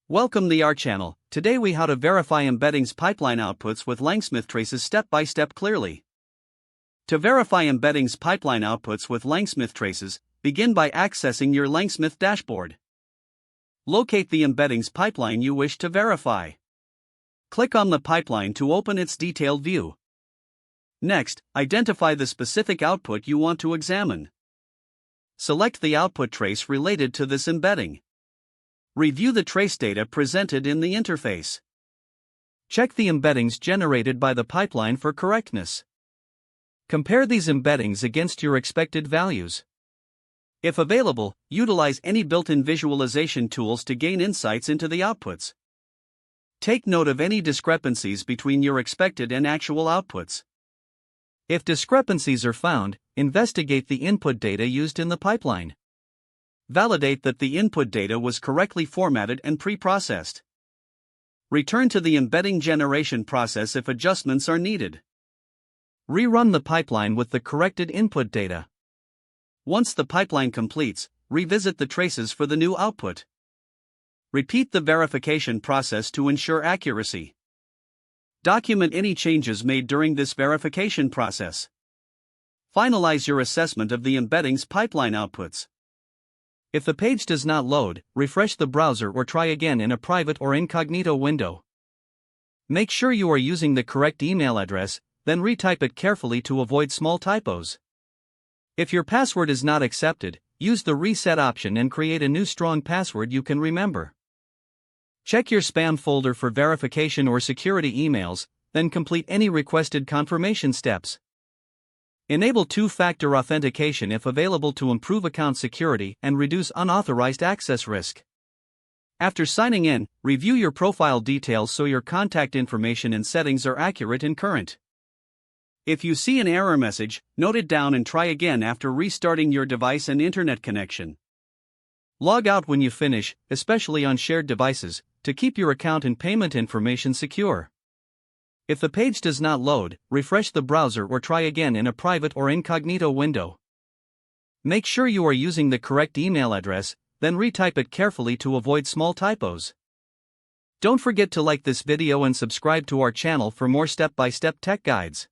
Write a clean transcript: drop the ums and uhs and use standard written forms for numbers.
Welcome to our channel. Today we how to verify embeddings pipeline outputs with LangSmith traces step by step clearly. To verify embeddings pipeline outputs with LangSmith traces, begin by accessing your LangSmith dashboard. Locate the embeddings pipeline you wish to verify. Click on the pipeline to open its detailed view. Next, identify the specific output you want to examine. Select the output trace related to this embedding. Review the trace data presented in the interface. Check the embeddings generated by the pipeline for correctness. Compare these embeddings against your expected values. If available, utilize any built-in visualization tools to gain insights into the outputs. Take note of any discrepancies between your expected and actual outputs. If discrepancies are found, investigate the input data used in the pipeline. Validate that the input data was correctly formatted and pre-processed. Return to the embedding generation process if adjustments are needed. Rerun the pipeline with the corrected input data. Once the pipeline completes, revisit the traces for the new output. Repeat the verification process to ensure accuracy. Document any changes made during this verification process. Finalize your assessment of the embeddings pipeline outputs. If the page does not load, refresh the browser or try again in a private or incognito window. Make sure you are using the correct email address, then retype it carefully to avoid small typos. If your password is not accepted, use the reset option and create a new strong password you can remember. Check your spam folder for verification or security emails, then complete any requested confirmation steps. Enable two-factor authentication if available to improve account security and reduce unauthorized access risk. After signing in, review your profile details so your contact information and settings are accurate and current. If you see an error message, note it down and try again after restarting your device and internet connection. Log out when you finish, especially on shared devices, to keep your account and payment information secure. If the page does not load, refresh the browser or try again in a private or incognito window. Make sure you are using the correct email address, then retype it carefully to avoid small typos. Don't forget to like this video and subscribe to our channel for more step-by-step tech guides.